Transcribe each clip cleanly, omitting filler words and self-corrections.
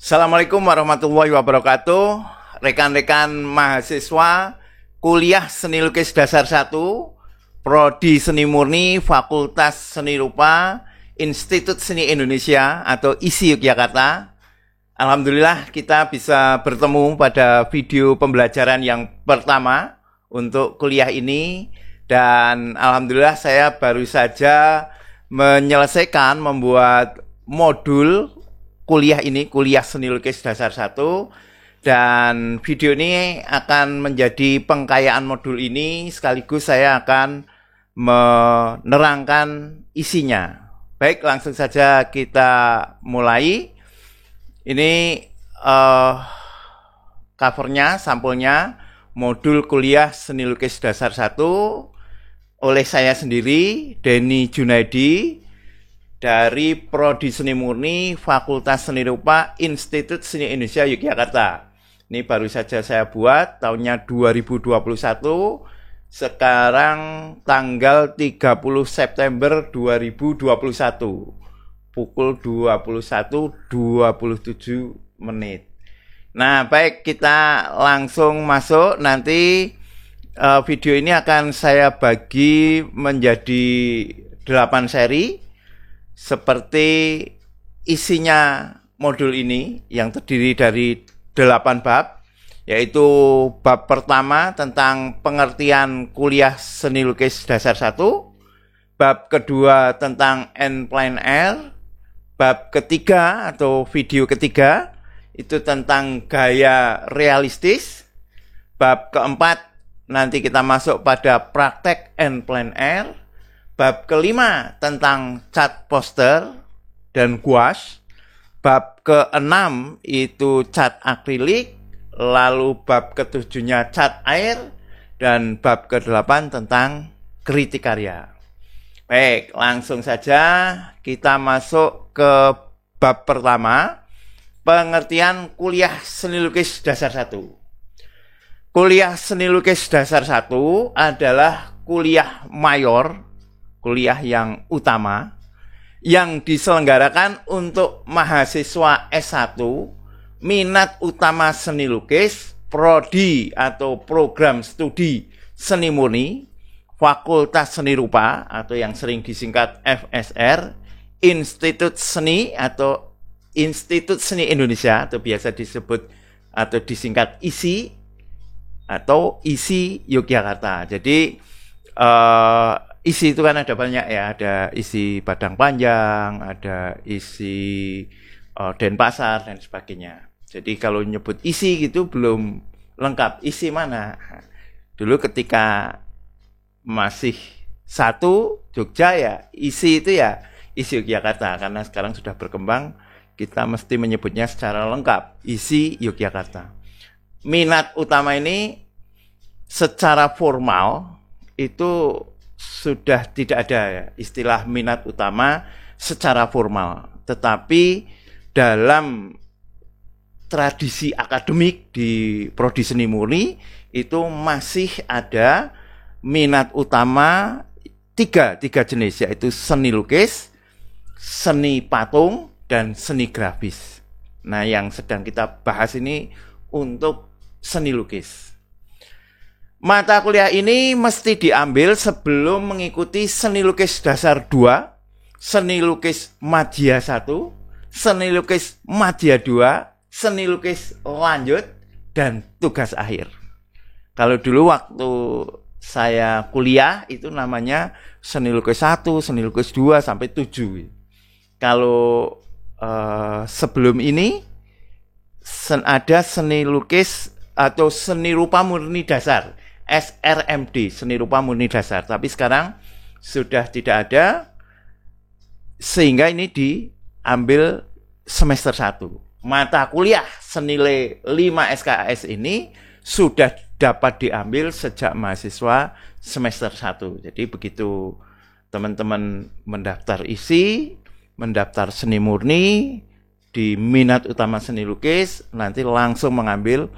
Assalamualaikum warahmatullahi wabarakatuh. Rekan-rekan mahasiswa kuliah Seni Lukis Dasar 1, Prodi Seni Murni, Fakultas Seni Rupa, Institut Seni Indonesia atau ISI Yogyakarta. Alhamdulillah kita bisa bertemu pada video pembelajaran yang pertama untuk kuliah ini. Dan alhamdulillah saya baru saja menyelesaikan membuat modul kuliah ini, kuliah Seni Lukis Dasar 1. Dan video ini akan menjadi pengkayaan modul ini, sekaligus saya akan menerangkan isinya. Baik, langsung saja kita mulai. Ini covernya, sampulnya, modul kuliah Seni Lukis Dasar 1 oleh saya sendiri, Denny Junaidi, dari Prodi Seni Murni, Fakultas Seni Rupa, Institut Seni Indonesia Yogyakarta. Ini baru saja saya buat, tahunnya 2021, sekarang tanggal 30 September 2021, pukul 21.27 menit. Nah, baik, kita langsung masuk. Nanti video ini akan saya bagi menjadi 8 seri. Seperti isinya modul ini yang terdiri dari 8 bab, yaitu bab pertama tentang pengertian kuliah Seni Lukis Dasar 1, bab kedua tentang end plein air, bab ketiga atau video ketiga itu tentang gaya realistis, bab keempat nanti kita masuk pada praktek end plein air, bab kelima tentang cat poster dan gouache. Bab keenam itu cat akrilik. Lalu bab ketujuhnya cat air. Dan bab kedelapan tentang kritik karya. Baik, langsung saja kita masuk ke bab pertama. Pengertian kuliah Seni Lukis Dasar 1. Kuliah Seni Lukis Dasar 1 adalah kuliah mayor, kuliah yang utama, yang diselenggarakan untuk mahasiswa S1, minat utama seni lukis, prodi atau program studi seni murni, Fakultas Seni Rupa atau yang sering disingkat FSR, Institut Seni atau Institut Seni Indonesia atau biasa disebut atau disingkat ISI atau ISI Yogyakarta. Jadi isi itu kan ada banyak ya, ada isi Padang Panjang, ada isi Denpasar dan sebagainya. Jadi kalau nyebut isi gitu belum lengkap. Isi mana? Dulu ketika masih satu Jogja ya, isi itu ya isi Yogyakarta. Karena sekarang sudah berkembang, kita mesti menyebutnya secara lengkap, isi Yogyakarta. Minat utama ini secara formal itu sudah tidak ada ya, istilah minat utama secara formal. Tetapi dalam tradisi akademik di Prodi Seni Murni itu masih ada minat utama tiga jenis, yaitu seni lukis, seni patung, dan seni grafis. Nah, yang sedang kita bahas ini untuk seni lukis. Mata kuliah ini mesti diambil sebelum mengikuti Seni Lukis Dasar 2, Seni Lukis Madya 1, Seni Lukis Madya 2, Seni Lukis Lanjut, dan tugas akhir. Kalau dulu waktu saya kuliah itu namanya Seni Lukis 1, Seni Lukis 2 sampai 7. Kalau sebelum ini ada Seni Lukis atau Seni Rupa Murni Dasar, SRMD, Seni Rupa Murni Dasar. Tapi sekarang sudah tidak ada, sehingga ini diambil semester 1. Mata kuliah senilai 5 SKS ini sudah dapat diambil sejak mahasiswa semester 1. Jadi begitu teman-teman mendaftar ISI, mendaftar seni murni, di minat utama seni lukis, nanti langsung mengambil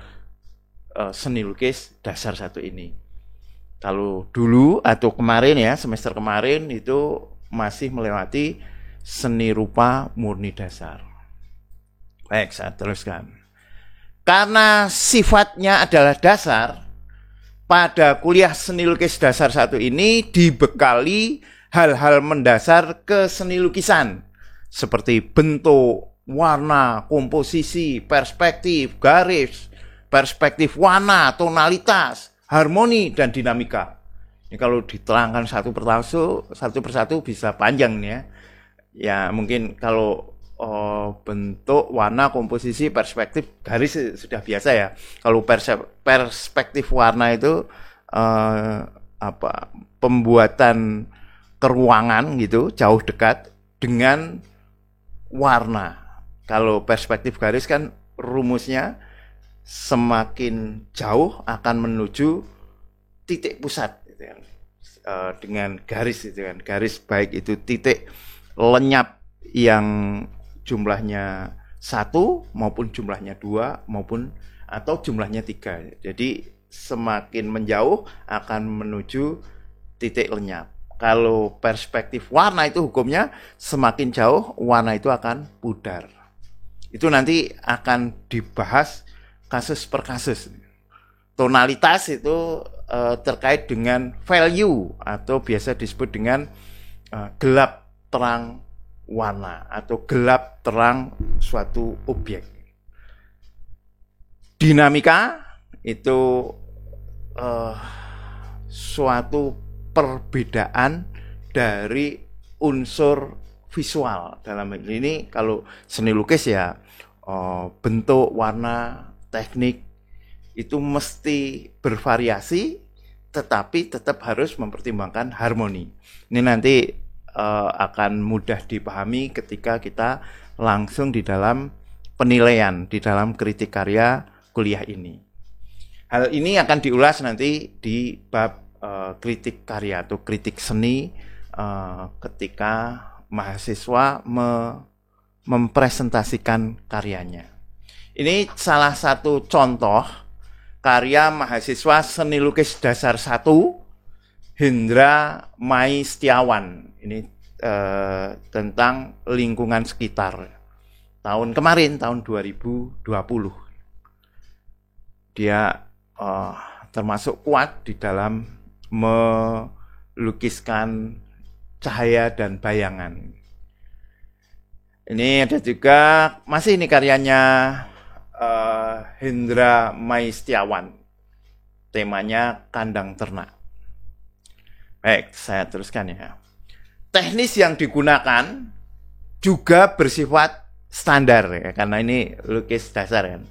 seni lukis dasar 1 ini. Kalau dulu atau kemarin ya, semester kemarin itu masih melewati seni rupa murni dasar. Baik, saya teruskan. Karena sifatnya adalah dasar, pada kuliah seni lukis dasar 1 ini dibekali hal-hal mendasar ke seni lukisan seperti bentuk, warna, komposisi, perspektif, garis, perspektif warna, tonalitas, harmoni, dan dinamika. Ini kalau diterangkan satu persatu bisa panjang nih ya. Ya mungkin kalau bentuk, warna, komposisi, perspektif, garis sudah biasa ya. Kalau perspektif warna itu pembuatan keruangan gitu, jauh dekat dengan warna. Kalau perspektif garis kan rumusnya semakin jauh akan menuju titik pusat gitu kan. Dengan garis gitu kan. Garis baik itu titik lenyap yang jumlahnya 1 maupun jumlahnya 2 maupun atau jumlahnya 3. Jadi semakin menjauh akan menuju titik lenyap. Kalau perspektif warna itu hukumnya semakin jauh warna itu akan pudar. Itu nanti akan dibahas kasus per kasus. Tonalitas itu terkait dengan value atau biasa disebut dengan gelap terang warna atau gelap terang suatu objek. Dinamika itu suatu perbedaan dari unsur visual. Dalam hal ini kalau seni lukis ya bentuk, warna, teknik itu mesti bervariasi tetapi tetap harus mempertimbangkan harmoni. Ini nanti akan mudah dipahami ketika kita langsung di dalam penilaian, di dalam kritik karya kuliah ini. Hal ini akan diulas nanti di bab kritik karya atau kritik seni ketika mahasiswa mempresentasikan karyanya. Ini salah satu contoh karya mahasiswa seni lukis dasar 1 Hendra Mai Setiawan. Ini tentang lingkungan sekitar. Tahun kemarin, tahun 2020. Dia termasuk kuat di dalam melukiskan cahaya dan bayangan. Ini ada juga, masih ini karyanya Hendra Mai Setiawan. Temanya kandang ternak. Baik, saya teruskan ya. Teknis yang digunakan juga bersifat standar ya, karena ini lukis dasar kan.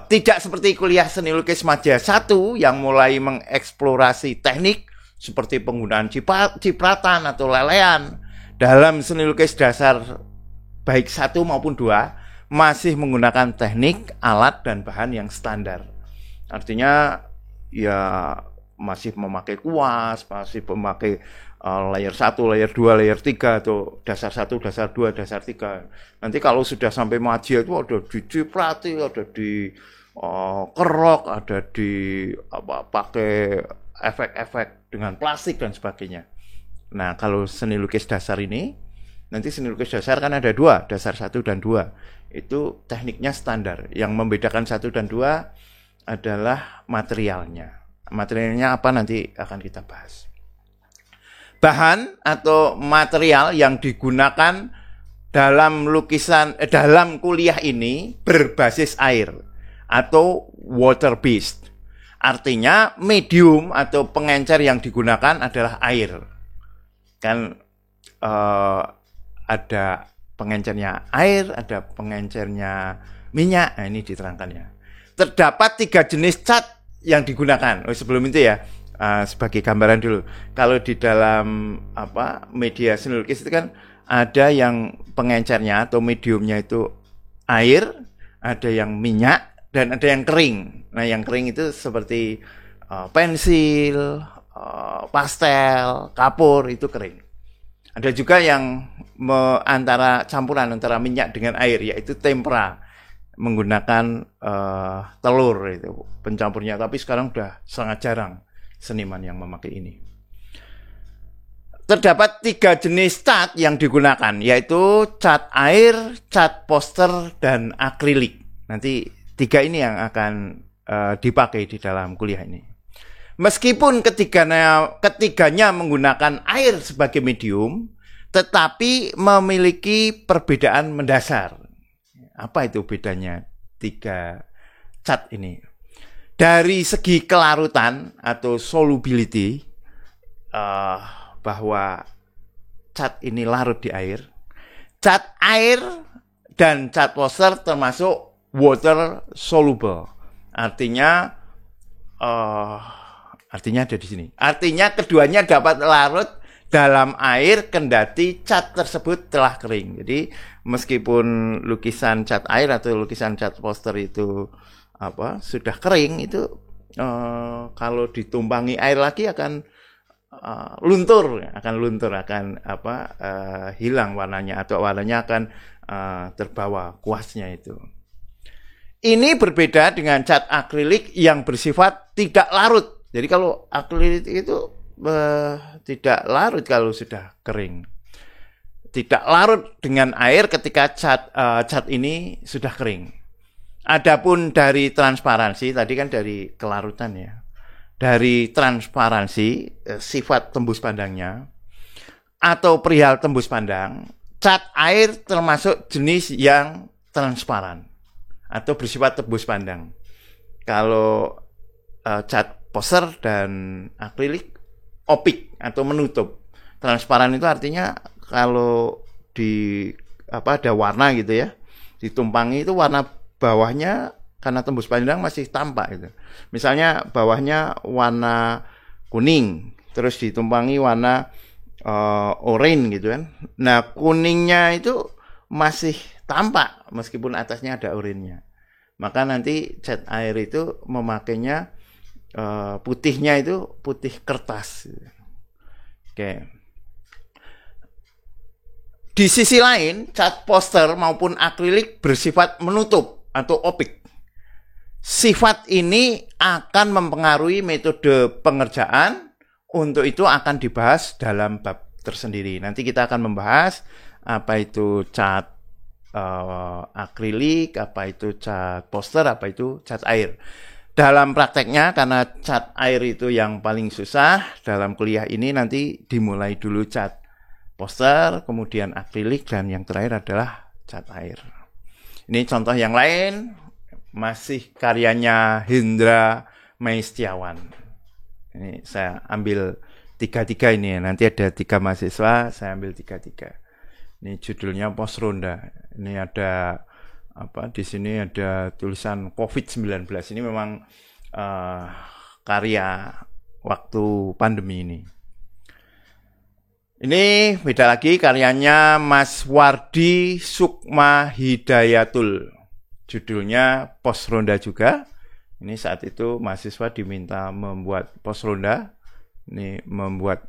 Tidak seperti kuliah seni lukis Madya 1 yang mulai mengeksplorasi teknik seperti penggunaan cipratan atau lelean. Dalam seni lukis dasar baik 1 maupun 2 masih menggunakan teknik, alat, dan bahan yang standar. Artinya ya masih memakai kuas, masih memakai layer 1, layer 2, layer 3 atau dasar 1, dasar 2, dasar 3. Nanti kalau sudah sampai Madya itu ada di ciprati, ada di kerok, ada di pakai efek-efek dengan plastik dan sebagainya. Nah, kalau seni lukis dasar ini, nanti seni lukis dasar kan ada 2, dasar 1 dan 2. Itu tekniknya standar. Yang membedakan 1 dan 2 adalah materialnya. Materialnya apa nanti akan kita bahas. Bahan atau material yang digunakan dalam lukisan dalam kuliah ini berbasis air atau water based. Artinya medium atau pengencer yang digunakan adalah air. Kan ada pengencernya air, ada pengencernya minyak. Nah, ini diterangkan ya. Terdapat 3 jenis cat yang digunakan. Sebelum itu ya, sebagai gambaran dulu. Kalau di dalam media seni lukis itu kan ada yang pengencernya atau mediumnya itu air, ada yang minyak, dan ada yang kering. Nah, yang kering itu seperti pensil, pastel, kapur, itu kering. Ada juga yang campuran antara minyak dengan air, yaitu tempera, menggunakan telur itu pencampurnya. Tapi sekarang udah sangat jarang seniman yang memakai ini. terdapat 3 jenis cat yang digunakan, yaitu cat air, cat poster, dan akrilik. Nanti 3 ini yang akan dipakai di dalam kuliah ini. Meskipun ketiganya menggunakan air sebagai medium, tetapi memiliki perbedaan mendasar. Apa itu bedanya 3 cat ini? Dari segi kelarutan atau solubility, bahwa cat ini larut di air. Cat air dan cat poster termasuk water soluble. Artinya ada di sini. Artinya keduanya dapat larut dalam air kendati cat tersebut telah kering. Jadi meskipun lukisan cat air atau lukisan cat poster itu sudah kering, itu kalau ditumpangi air lagi akan luntur, akan hilang warnanya, atau warnanya akan terbawa kuasnya itu. Ini berbeda dengan cat akrilik yang bersifat tidak larut. Jadi kalau akrilik itu tidak larut kalau sudah kering. Tidak larut dengan air ketika cat ini sudah kering. Adapun dari transparansi, tadi kan dari kelarutan ya. Dari transparansi, sifat tembus pandangnya, atau perihal tembus pandang, cat air termasuk jenis yang transparan atau bersifat tembus pandang. Kalau cat poster dan akrilik opik atau menutup. Transparan itu artinya kalau ada warna gitu ya, ditumpangi itu warna bawahnya karena tembus pandang masih tampak gitu. Misalnya bawahnya warna kuning, terus ditumpangi warna oranye gitu kan. Nah, kuningnya itu masih tampak meskipun atasnya ada oranye-nya. Maka nanti cat air itu memakainya putihnya itu putih kertas. Oke. Di sisi lain, cat poster maupun akrilik bersifat menutup atau opik. Sifat ini akan mempengaruhi metode pengerjaan. Untuk itu akan dibahas dalam bab tersendiri. Nanti kita akan membahas apa itu cat akrilik, apa itu cat poster, apa itu cat air. Dalam prakteknya, karena cat air itu yang paling susah dalam kuliah ini, nanti dimulai dulu cat poster, kemudian akrilik, dan yang terakhir adalah cat air. Ini contoh yang lain. Masih karyanya Hendra Maistiawan. Ini saya ambil 3 ini ya. Nanti ada 3 mahasiswa, saya ambil 3. Ini judulnya pos ronda. Ini ada di sini ada tulisan COVID-19. Ini memang karya waktu pandemi ini. Ini beda lagi, karyanya Mas Wardi Sukma Hidayatul. Judulnya pos ronda juga. Ini saat itu mahasiswa diminta membuat pos ronda. Ini membuat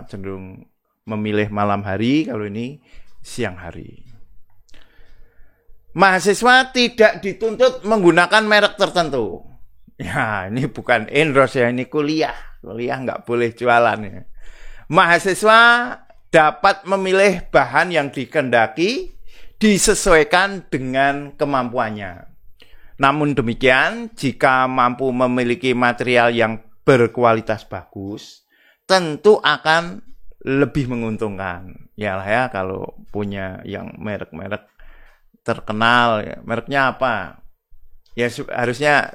cenderung memilih malam hari, kalau ini siang hari. Mahasiswa tidak dituntut menggunakan merek tertentu. Ya, ini bukan endorse ya, ini kuliah. Kuliah nggak boleh jualan ya. Mahasiswa dapat memilih bahan yang dikehendaki disesuaikan dengan kemampuannya. Namun demikian, jika mampu memiliki material yang berkualitas bagus, tentu akan lebih menguntungkan. Ya kalau punya yang merek-merek terkenal, ya. Mereknya apa? Ya harusnya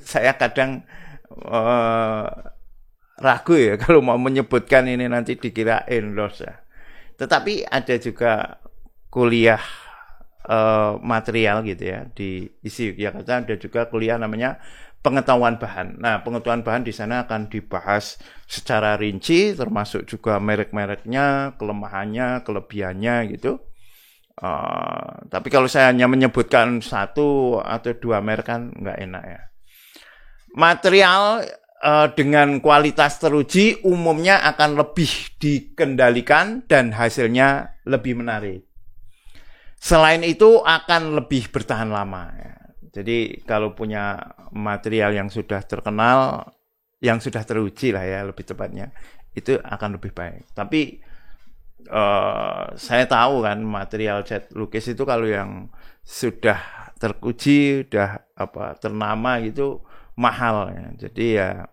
saya kadang ragu ya kalau mau menyebutkan ini, nanti dikira endorse ya. Tetapi ada juga kuliah material gitu ya di ISI Yogyakarta, ada juga kuliah namanya pengetahuan bahan. Nah, pengetahuan bahan di sana akan dibahas secara rinci, termasuk juga merek-mereknya, kelemahannya, kelebihannya gitu. Tapi kalau saya hanya menyebutkan 1 atau 2 merek kan nggak enak ya. Material dengan kualitas teruji umumnya akan lebih dikendalikan dan hasilnya lebih menarik. Selain itu akan lebih bertahan lama. Ya. Jadi kalau punya material yang sudah terkenal, yang sudah teruji lah ya, lebih tepatnya, itu akan lebih baik. Tapi saya tahu kan material cat lukis itu kalau yang sudah teruji, udah ternama gitu mahal ya. Jadi ya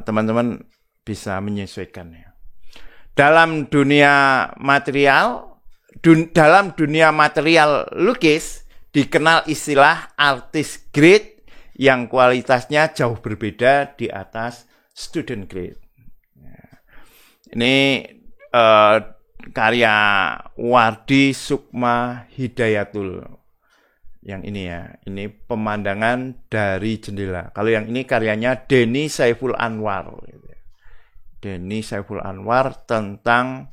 teman-teman bisa menyesuaikan ya. Dalam dunia material lukis dikenal istilah artist grade yang kualitasnya jauh berbeda di atas student grade. Ini karya Wardi Sukma Hidayatul. Yang ini ya, ini pemandangan dari jendela. Kalau yang ini karyanya Denny Saiful Anwar. Denny Saiful Anwar tentang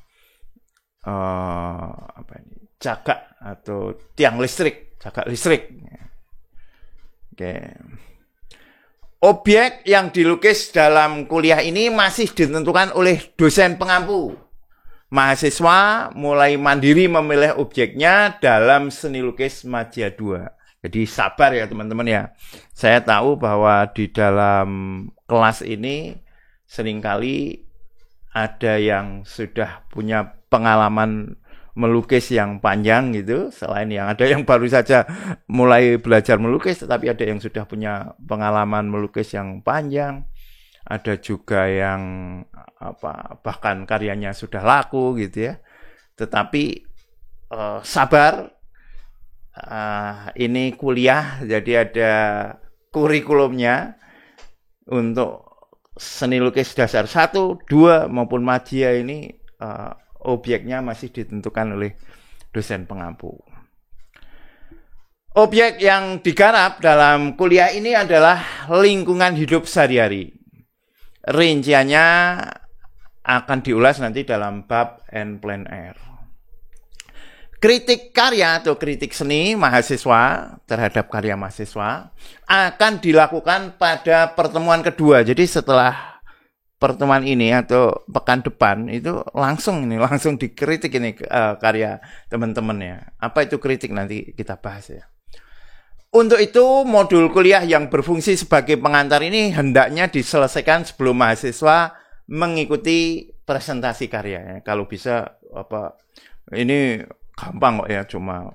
cagak atau tiang listrik, cagak listrik. Oke. Objek yang dilukis dalam kuliah ini masih ditentukan oleh dosen pengampu. Mahasiswa mulai mandiri memilih objeknya dalam seni lukis Madia 2. Jadi sabar ya teman-teman ya. Saya tahu bahwa di dalam kelas ini seringkali ada yang sudah punya pengalaman melukis yang panjang gitu. Selain yang ada yang baru saja mulai belajar melukis, tetapi ada yang sudah punya pengalaman melukis yang panjang. Ada juga yang bahkan karyanya sudah laku gitu ya. Tetapi sabar, ini kuliah jadi ada kurikulumnya untuk seni lukis dasar 1, 2 maupun Madia ini objeknya masih ditentukan oleh dosen pengampu. Objek yang digarap dalam kuliah ini adalah lingkungan hidup sehari-hari. Rinciannya akan diulas nanti dalam bab N plein air. Kritik karya atau kritik seni mahasiswa terhadap karya mahasiswa akan dilakukan pada pertemuan kedua. Jadi setelah pertemuan ini atau pekan depan itu langsung dikritik ini karya teman-teman ya. Apa itu kritik nanti kita bahas ya. Untuk itu, modul kuliah yang berfungsi sebagai pengantar ini hendaknya diselesaikan sebelum mahasiswa mengikuti presentasi karyanya. Kalau bisa, ini gampang kok ya, cuma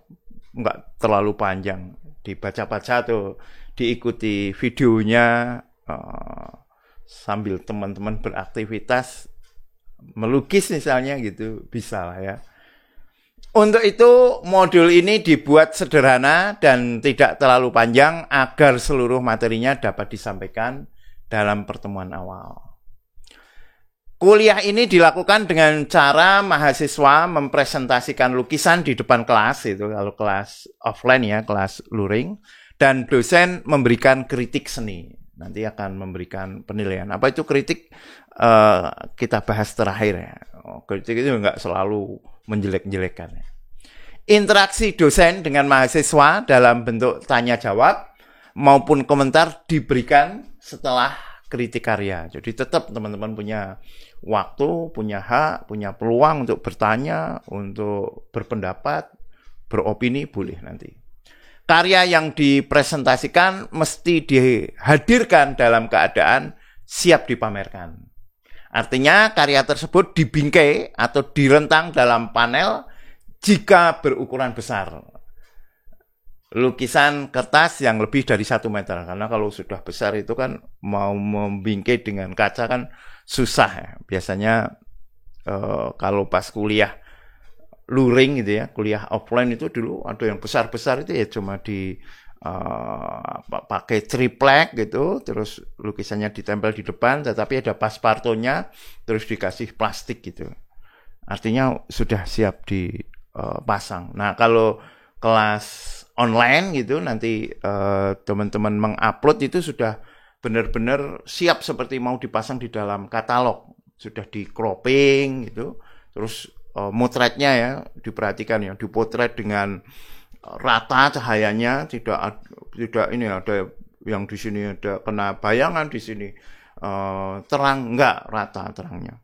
nggak terlalu panjang. Dibaca-baca atau diikuti videonya sambil teman-teman beraktivitas melukis misalnya gitu, bisa lah ya. Untuk itu, modul ini dibuat sederhana dan tidak terlalu panjang agar seluruh materinya dapat disampaikan dalam pertemuan awal. Kuliah ini dilakukan dengan cara mahasiswa mempresentasikan lukisan di depan kelas, itu kalau kelas offline ya, kelas luring, dan dosen memberikan kritik seni. Nanti akan memberikan penilaian. Apa itu kritik? Kita bahas terakhir ya. Kritik itu enggak selalu menjelek-jelekan. Interaksi dosen dengan mahasiswa dalam bentuk tanya jawab maupun komentar diberikan setelah kritik karya. Jadi tetap teman-teman punya waktu, punya hak, punya peluang untuk bertanya, untuk berpendapat, beropini boleh nanti. Karya yang dipresentasikan mesti dihadirkan dalam keadaan siap dipamerkan. Artinya karya tersebut dibingkai atau direntang dalam panel jika berukuran besar. Lukisan kertas yang lebih dari 1 meter. Karena kalau sudah besar itu kan mau membingkai dengan kaca kan susah ya. Biasanya kalau pas kuliah luring gitu ya, kuliah offline itu dulu ada yang besar-besar itu ya cuma di pakai triplek gitu, terus lukisannya ditempel di depan, tetapi ada paspartonya, terus dikasih plastik gitu. Artinya sudah siap dipasang. Nah kalau kelas online gitu, nanti teman-teman mengupload itu sudah benar-benar siap seperti mau dipasang di dalam katalog, sudah di cropping gitu, terus motretnya ya diperhatikan ya, dipotret dengan rata cahayanya, tidak ini ada yang di sini ada kena bayangan, di sini terang, enggak rata terangnya.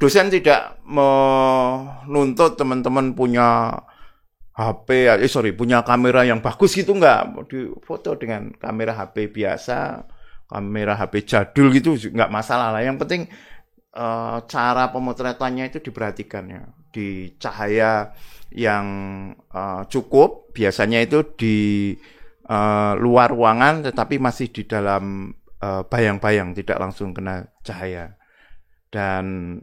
Dosen tidak menuntut teman-teman punya punya kamera yang bagus gitu, enggak, difoto dengan kamera HP biasa, kamera HP jadul gitu nggak masalah lah. Yang penting cara pemotretannya itu diperhatikan ya, di cahaya yang cukup, biasanya itu di luar ruangan tetapi masih di dalam bayang-bayang, tidak langsung kena cahaya. Dan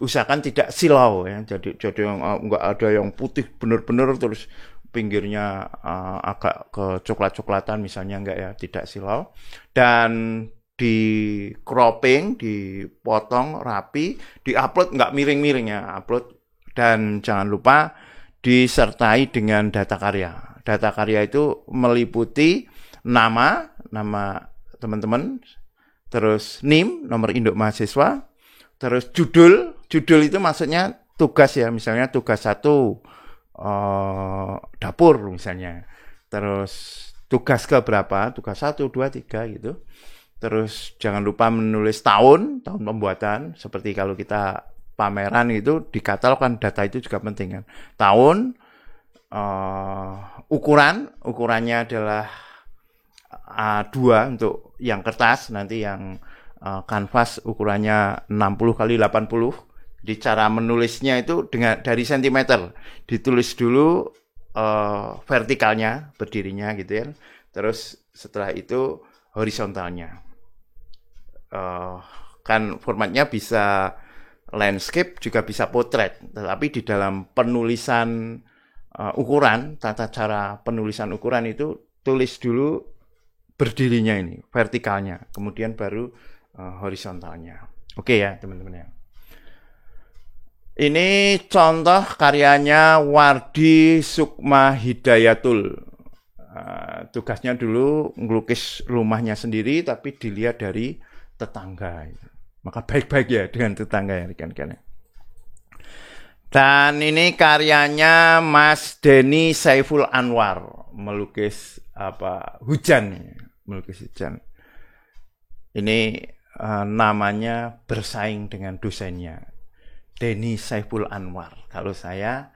usahakan tidak silau ya, jadi yang nggak ada yang putih bener-bener terus pinggirnya agak kecoklat-coklatan misalnya, enggak ya, tidak silau. Dan di cropping, dipotong rapi, diupload nggak miring-miring ya, upload. Dan jangan lupa disertai dengan data karya. Data karya itu meliputi nama teman-teman, terus NIM, nomor induk mahasiswa, terus judul itu maksudnya tugas ya, misalnya tugas 1 dapur misalnya. Terus tugas ke berapa? Tugas 1, 2, 3 gitu. Terus jangan lupa menulis tahun pembuatan, seperti kalau kita pameran itu di katalog kan data itu juga penting kan. Tahun, ukurannya adalah A2 untuk yang kertas, nanti yang kanvas ukurannya 60 kali 80. Di cara menulisnya itu dari sentimeter, ditulis dulu vertikalnya, berdirinya gitu ya. Terus setelah itu horizontalnya. Kan formatnya bisa landscape, juga bisa potret. Tetapi di dalam penulisan ukuran, tata cara penulisan ukuran itu tulis dulu berdirinya ini, vertikalnya, kemudian baru horizontalnya. Oke ya teman-teman ya. Ini contoh karyanya Wardi Sukma Hidayatul. Tugasnya dulu ngelukis rumahnya sendiri, tapi dilihat dari tetangga. Maka baik-baik ya dengan tetangga ya rekan-rekan. Dan ini karyanya Mas Denny Saiful Anwar, melukis hujan, melukis hujan. Ini namanya bersaing dengan dosennya. Denny Saiful Anwar. Kalau saya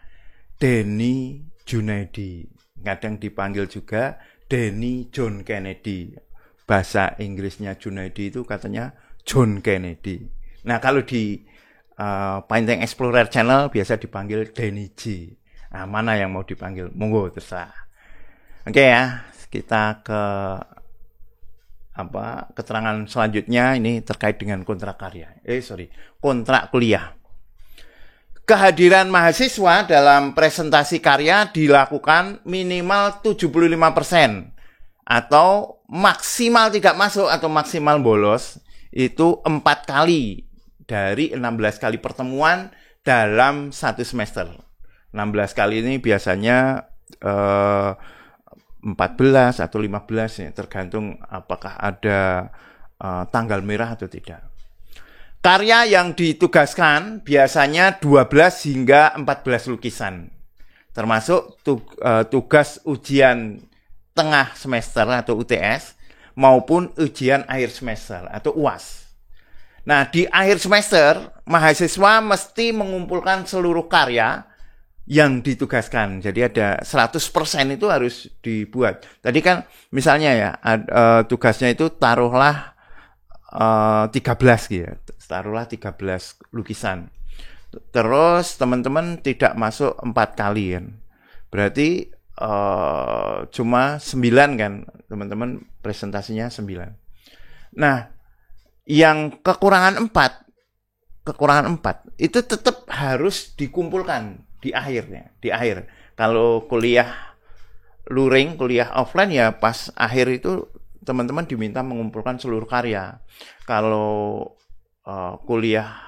Denny Junaidi. Kadang dipanggil juga Denny John Kennedy. Bahasa Inggrisnya Junaidi itu katanya John Kennedy. Nah, kalau di Painting Explorer Channel biasa dipanggil Denny J. Nah, mana yang mau dipanggil? Monggo terserah. Oke ya, kita ke keterangan selanjutnya. Ini terkait dengan kontrak kontrak kuliah. Kehadiran mahasiswa dalam presentasi karya dilakukan minimal 75% atau maksimal tidak masuk atau maksimal bolos itu 4 kali dari 16 kali pertemuan dalam 1 semester. 16 kali ini biasanya 14 atau 15 ya, tergantung apakah ada tanggal merah atau tidak. Karya yang ditugaskan biasanya 12 hingga 14 lukisan. Termasuk tugas ujian tengah semester atau UTS maupun ujian akhir semester atau UAS. Nah, di akhir semester mahasiswa mesti mengumpulkan seluruh karya yang ditugaskan. Jadi ada 100% itu harus dibuat. Tadi kan misalnya ya tugasnya itu taruhlah 13 gitu ya. Taruhlah 13 lukisan. Terus teman-teman tidak masuk 4 kali kan. Berarti cuma 9 kan. Teman-teman presentasinya 9. Nah, yang kekurangan 4 itu tetap harus dikumpulkan di akhir. Kalau kuliah luring, kuliah offline ya pas akhir itu teman-teman diminta mengumpulkan seluruh karya. Kalau kuliah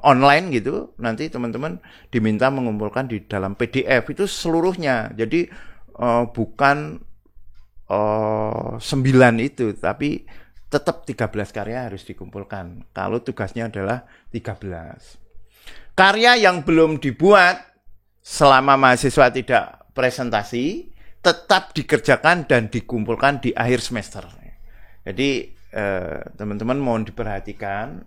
online gitu, nanti teman-teman diminta mengumpulkan di dalam PDF itu seluruhnya. Jadi bukan 9 itu, tapi tetap 13 karya harus dikumpulkan. Kalau tugasnya adalah 13. Karya yang belum dibuat selama mahasiswa tidak presentasi tetap dikerjakan dan dikumpulkan di akhir semester. Jadi teman-teman mohon diperhatikan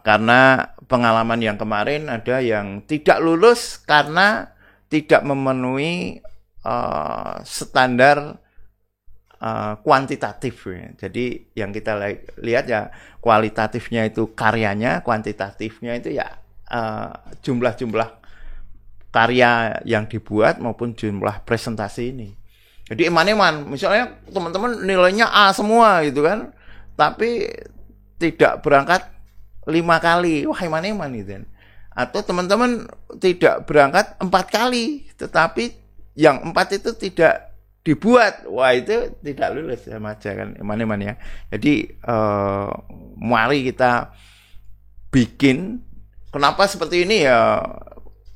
karena pengalaman yang kemarin ada yang tidak lulus karena tidak memenuhi standar kuantitatif ya. Jadi yang kita lihat ya kualitatifnya itu karyanya, kuantitatifnya itu ya jumlah-jumlah karya yang dibuat maupun jumlah presentasi ini. Jadi eman-eman, misalnya teman-teman nilainya A semua gitu kan, tapi tidak berangkat 5 kali, wah eman-eman gitu. Atau teman-teman tidak berangkat 4 kali, tetapi yang 4 itu tidak dibuat, wah itu tidak lulus sama aja kan, eman-eman ya. Jadi mari kita bikin, kenapa seperti ini ya,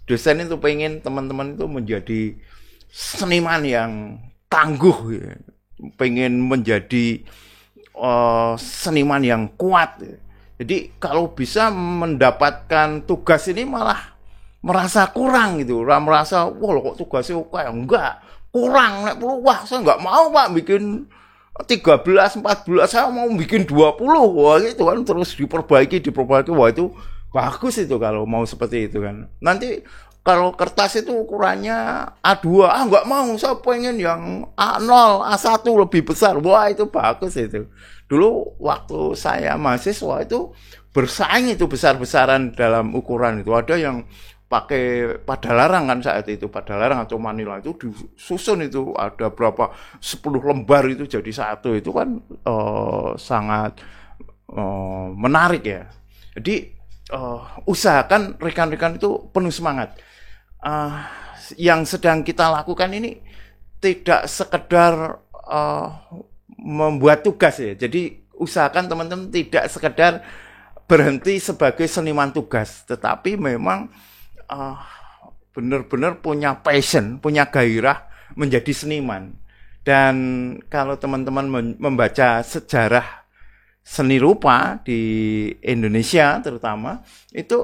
dosen itu pengen teman-teman itu menjadi seniman yang tangguh ya. Pengen menjadi seniman yang kuat ya. Jadi kalau bisa mendapatkan tugas ini malah merasa kurang gitu, merasa wah kok tugasnya kayak enggak, kurang, wah saya enggak mau Pak bikin 13, 14, saya mau bikin 20, wah gitu kan, terus diperbaiki, wah itu bagus itu kalau mau seperti itu kan. Nanti kalau kertas itu ukurannya A2, enggak mau, saya pengen yang A0, A1 lebih besar, wah itu bagus itu. Dulu waktu saya mahasiswa itu bersaing itu besar-besaran dalam ukuran itu. Ada yang pakai padalarang kan saat itu, padalarang atau manila itu disusun itu ada berapa 10 lembar itu jadi satu, itu kan sangat menarik ya. Jadi usahakan rekan-rekan itu penuh semangat. Yang sedang kita lakukan ini tidak sekedar membuat tugas ya. Jadi usahakan teman-teman tidak sekedar berhenti sebagai seniman tugas, tetapi memang benar-benar punya passion, punya gairah menjadi seniman. Dan kalau teman-teman membaca sejarah seni rupa di Indonesia terutama, itu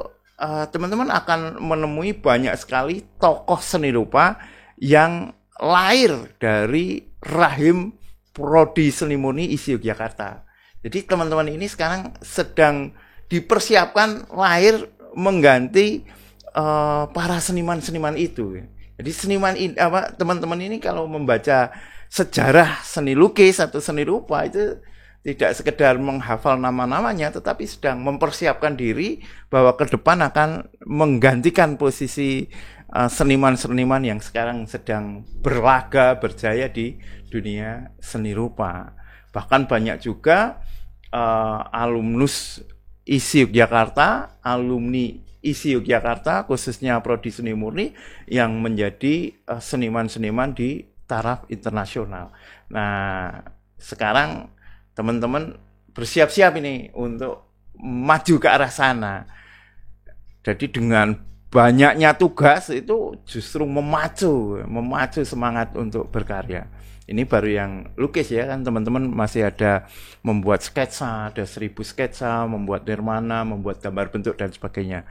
teman-teman akan menemui banyak sekali tokoh seni rupa yang lahir dari rahim Prodi Seni Murni ISI Yogyakarta. Jadi teman-teman ini sekarang sedang dipersiapkan lahir mengganti para seniman-seniman itu. Jadi teman-teman ini kalau membaca sejarah seni lukis atau seni rupa itu tidak sekedar menghafal nama-namanya, tetapi sedang mempersiapkan diri bahwa ke depan akan menggantikan posisi seniman-seniman yang sekarang sedang berlaga, berjaya di dunia seni rupa. Bahkan banyak juga alumnus ISI Yogyakarta, alumni ISI Yogyakarta, khususnya Prodi Seni Murni, yang menjadi seniman-seniman di taraf internasional. Nah, sekarang teman-teman bersiap-siap ini untuk maju ke arah sana. Jadi dengan banyaknya tugas itu justru memacu semangat untuk berkarya. Ini baru yang lukis ya kan, teman-teman masih ada membuat sketsa, ada 1000 sketsa, membuat nirmana, membuat gambar bentuk dan sebagainya.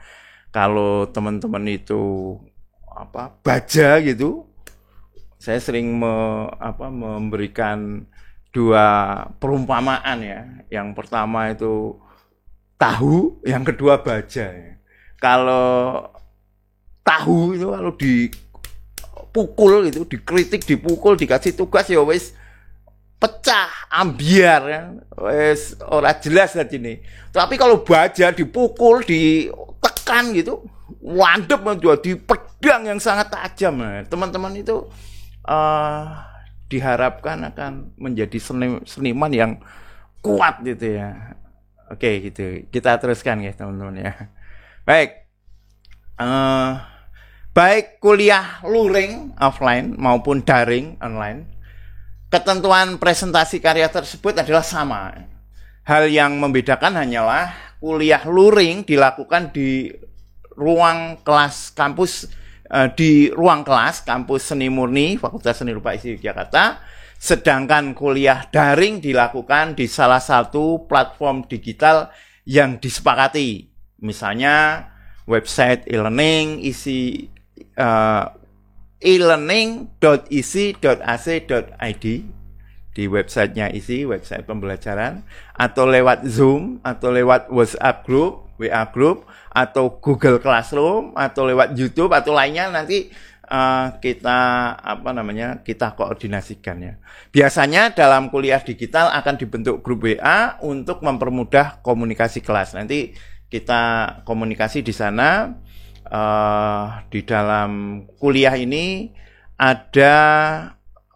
Kalau teman-teman itu baja gitu, saya sering memberikan 2 perumpamaan ya. Yang pertama itu tahu, yang kedua baja ya. Kalau tahu itu kalau dipukul itu, dikritik, dipukul, dikasih tugas ya wis pecah, ambiar ya. Wis ora jelas aja nih. Tapi kalau baja dipukul, ditekan gitu, wandep menjadi pedang yang sangat tajam. Nah, teman-teman itu diharapkan akan menjadi seniman yang kuat gitu ya. Oke gitu. Kita teruskan ya teman-teman ya. Baik. Baik kuliah luring offline maupun daring online, ketentuan presentasi karya tersebut adalah sama. Hal yang membedakan hanyalah kuliah luring dilakukan di ruang kelas kampus, di ruang kelas kampus Seni Murni Fakultas Seni Rupa ISI Yogyakarta, sedangkan kuliah daring dilakukan di salah satu platform digital yang disepakati, misalnya website e-learning e-learning.isi.ac.id di websitenya ISI, website pembelajaran, atau lewat Zoom, atau lewat WhatsApp group, WA group, atau Google Classroom, atau lewat YouTube atau lainnya. Nanti kita koordinasikan ya. Biasanya dalam kuliah digital akan dibentuk grup WA untuk mempermudah komunikasi kelas. Nanti kita komunikasi di sana. Di dalam kuliah ini ada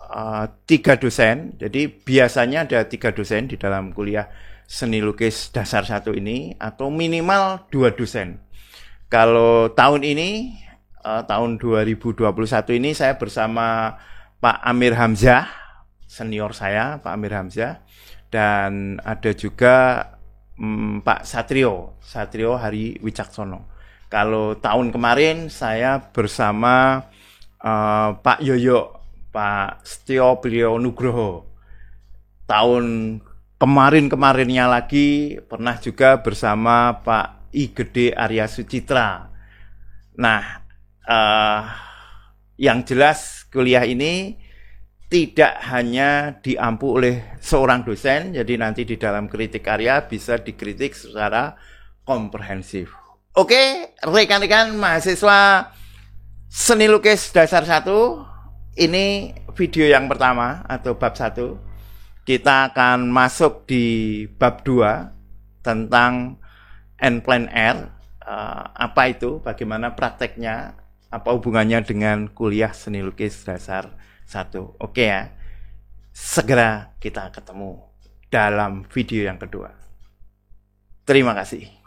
3 dosen. Jadi biasanya ada 3 dosen di dalam kuliah seni lukis dasar 1 ini, atau minimal 2 dosen. Kalau tahun ini, tahun 2021 ini saya bersama Pak Amir Hamzah, senior saya, Pak Amir Hamzah, dan ada juga Pak Satrio Hari Wicaksono. Kalau tahun kemarin saya bersama Pak Yoyo, Pak Setio Priyo Nugroho. Tahun kemarinnya lagi pernah juga bersama Pak I Gede Arya Sucitra. Nah, yang jelas kuliah ini tidak hanya diampu oleh seorang dosen, jadi nanti di dalam kritik karya bisa dikritik secara komprehensif. Oke, rekan-rekan mahasiswa seni lukis dasar 1, ini video yang pertama atau bab 1. Kita akan masuk di bab 2 tentang N-Plan R. Apa itu, bagaimana prakteknya, apa hubungannya dengan kuliah seni lukis dasar 1. Oke ya, segera kita ketemu dalam video yang kedua. Terima kasih.